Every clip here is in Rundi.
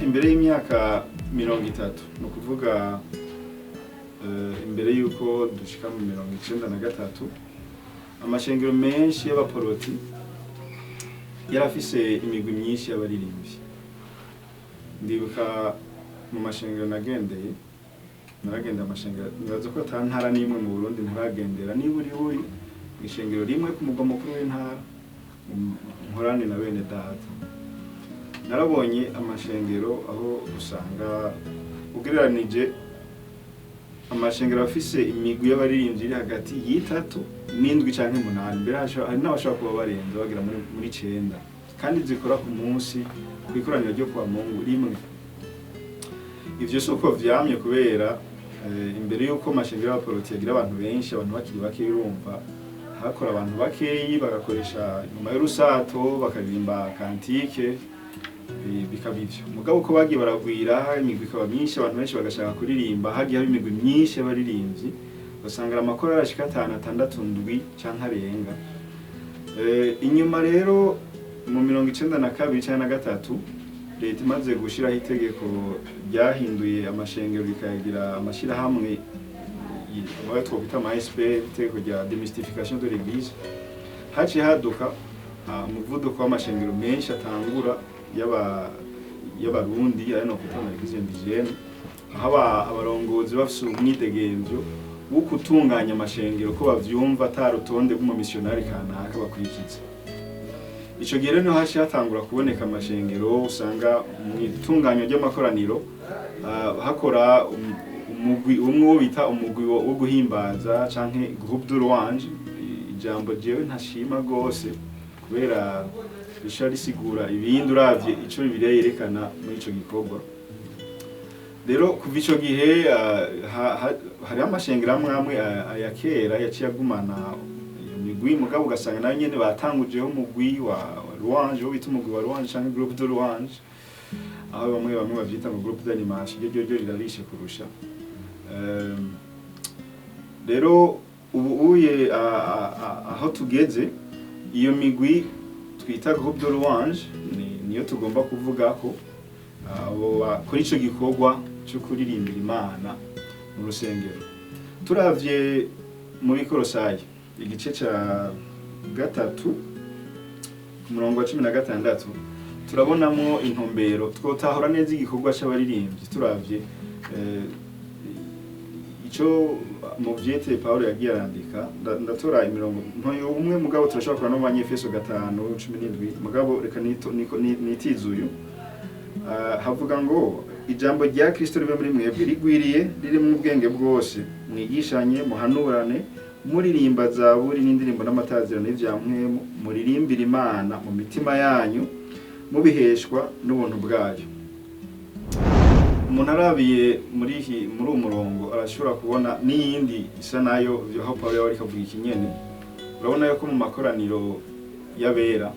imbere y'imyaka 30 no kuvuga imbere yuko dushika mu 1993 amashengero menshi y'abaporoti yarafise imigwi myinshi y'abaririmbyi. Ndibuka mu mashengero naragenda amashengero nibaza ko ntara n'imwe mu Burundi ntaragendera niburi ishengero rimwe ku mugwa mukuru w'intara nkorane na bene data. Narabonye amashengero aho usanga ugereranije amashengero afise imigwi y'abaririmbyi iri hagati y'itatu n'indwi canke munani, mbere hari n'abashobora kuba barenze bagira muri 9 kandi zikora ku munsi kwikoranira ryo kwa Mungu rimwe. Ivyo soko vyamye kubera imbere yuko amashengero y'abaporoti yagira abantu benshi, abantu bakiri bake urumva hakora abantu bakeyi bagakoresha nyuma y'urusato bakaririmba kantike bikaba ivyo. Mugabo uko bagiye baragwira imigwi ikaba myinshi, abantu benshi bagashaka kuririmba, hagiye hari imigwi myinshi y'abaririmbyi, basanga amakora arashika 5, 6, 7 canke arenga. Inyuma rero mu 1992 canke 93 leta imaze gushiraho itegeko ryahinduye amashengero rikagira amashirahamwe aho twita MSP, itegeko rya demystification de l'église. Haciye haduka umuvuduko w'amashengero menshi atangura y'abarundi ari no kwita l'église indigène, aho abarongozi bafise umwidegemvyo wo gutunganya amashengero ko bavyumva atarutonde rw'umumissionari kanaka bakurikiza. Ico gihe rero haciye hatangura kuboneka amashengero usanga mu itunganyo ry'amakoraniro hakora umugwi umwe bita umugwi wo guhimbaza canke groupe de louange. Ijambo jewe ntashima gose kubera rishari risigura ibindi uravye ico Bibiliya yerekana muri ico gikorwa. Rero kuva ico gihe hari amashengero amwe aya kera yaciye agumana imigwi, mugabo ugasanga nayo nyene batangujeho umugwi wa louange, wo bita umugwi wa louange canke groupe de louange, aho bamwe bavyita mu groupe d'animation, ryo rirarishe kurusha. Rero ubuye aho tugeze iyo migwi twita groupe de louange niyo tugomba kuvuga ko abo bakora ico gikorwa cyo kuririmbira Imana mu rusengero. Turavye muri Kolosayi igice ca 3 umurongo wa 16 turabonamo intumbero twotahura neza igikorwa c'abaririmbyi. Turavye ico mu vyete Paulo yagiye arandika, ndatora imirongo ntoyo umwe mugabo turashobora kurana no mu Efeso 5:17, mugabo reka nitizuyu. Havuga ngo ijambo rya Kristo ribe muri mwebwe rigwiriye riri mu bwenge bwose, mwigishanye muhanurane muririmba zaburi n'indirimbo n'amatazirano y'ivya mwemu, muririmbira Imana mu mitima yanyu mubiheshwa n'ubuntu bwayo. Umuntu arabiye muri umurongo arashobora kubona n'iyindi isa nayo aho Paulo yari kavuga ikinyene. Urabona yuko mu makoraniro y'abera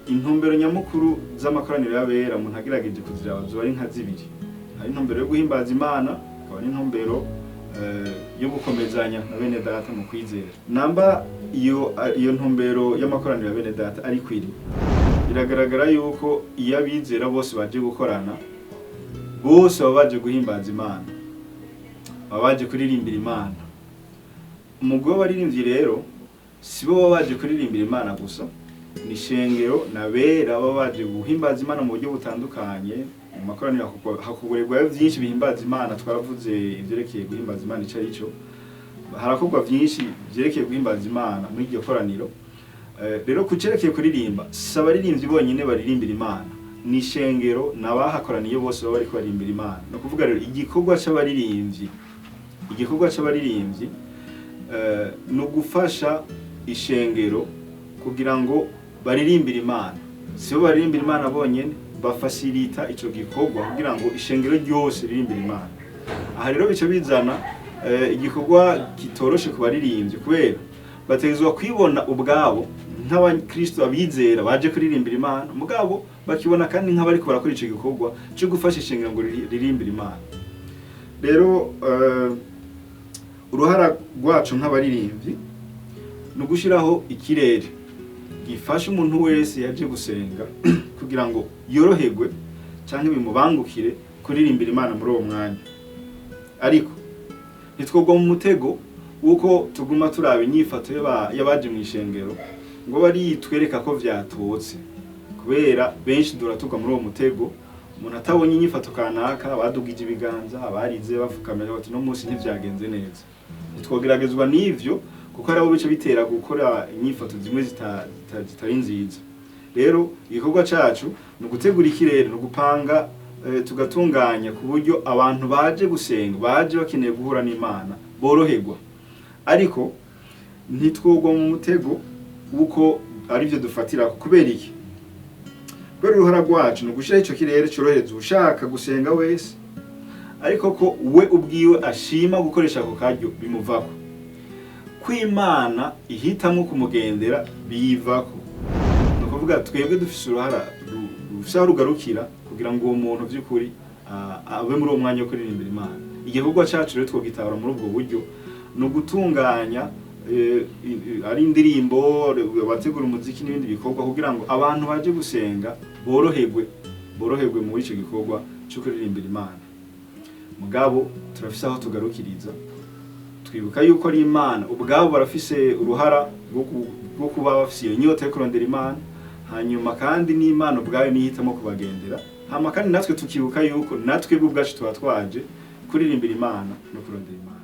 intumbero nyamukuru z'amakoraniro y'abera umuntu agerageje kuzirabazo ari nka zibiri. Hari intumbero yo guhimbaza Imana, akaba n'intumbero yo gukomezanya na bene data mu kwizera. Namba iyo ntumbero y'amakoraniro ya bene data ari kwiri, biragaragara yuko iyo abizera bose baje gukorana, bose baba baje guhimbaza Imana, baba baje kuririmbira Imana. Umugwi w'abaririmbyi rero si bo baba baje kuririmbira Imana gusa, ni shengero nabera baba baje guhimbaza Imana mu buryo butandukanye. Mu makoraniro hakugurirwa byinshi bihimbaza Imana. Twaravuze ivyerekeye guhimbaza Imana ico arico, harakorwa byinshi vyerekeye guhimbaza Imana muri iryo koraniro. Rero kucerekeye kuririmba saba abaririmbyi bonyene baririmbira Imana, ni shengero nabahakoraniye bose baba bariko baririmbira Imana. No kuvuga rero igikorwa c'abaririmbyi no gufasha ishengero kugira ngo baririmbira Imana. Sibo baririmbira Imana bonyene, bafasirita ico gikorwa kugira ngo ishengero ryose ririmbira Imana. Aha rero bico bizana igikorwa kitoroshe ku baririmbyi kubera bategezwa kwibona ubwabo nk'abakristo abizera baje kuririmbira Imana, mugabo bakibona kandi nk'abariko barakora ico gikorwa cyo gufasha ishengero ngo ririmbira Imana. Rero uruhara rwacu nk'abaririmbyi no gushiraho ikirere gifasha umuntu wese yaje gusenga kugira ngo yoroherwe canke bimubangukire kuririmbira Imana muri uwo mwanya. Ariko ntitwogwa mu mutego uko tuguma turaba inyifato y'abaje mu ishengero ngo bari twereka ko vyatotse, kubera benshi duratugwa muri uwo mutego. Umuntu atabonye inyifato kanaka, badugije ibiganza, abarize bafukamira bati no munsi ntivyagenze neza. Ntitwogeragezwa n'ivyo kuko arabo bice bitera gukora inyifato zimwe zitari nziza. Rero igikorwa cacu ni ugutegura ikirere, ni ugupanga tugatunganya ku buryo abantu baje gusenga, baje bakeneye guhura n'Imana boroherwa. Ariko ntitwogwa mu mutego uko arivyo dufatira. Kubera iki? Kubera uruhara rwacu ni ugushira ico kirere cyorohereza ushaka gusenga wese, ariko ko we ubwiwe ashima gukoresha ako karyo bimuvako. Kw'Imana ihitamo kumugendera bivako. No kuvuga twebwe dufise uruhara rufisa rugarukira kugira ngo uwo muntu vy'ukuri abe muri uwo mwanya wo kuririmbira Imana. Igikorwa cacu rero twogitabara muri ubwo buryo no gutunganya ari indirimbo, bategura umuziki n'ibindi bikorwa kugira ngo abantu baje gusenga boroherwe muri ico gikorwa cyo kuririmbira Imana. Mugabo turafise aho tugarukiriza, twibuka yuko ari Imana ubwabo barafise uruhara rwo kuba bafise inyota yo kurondera Imana, hanyuma kandi n'Imana ubwayo nihitamo kubagendera. Hama kandi natwe tukibuka yuko natwe ubwacu tuba twaje kuririmbira Imana no kurondera Imana.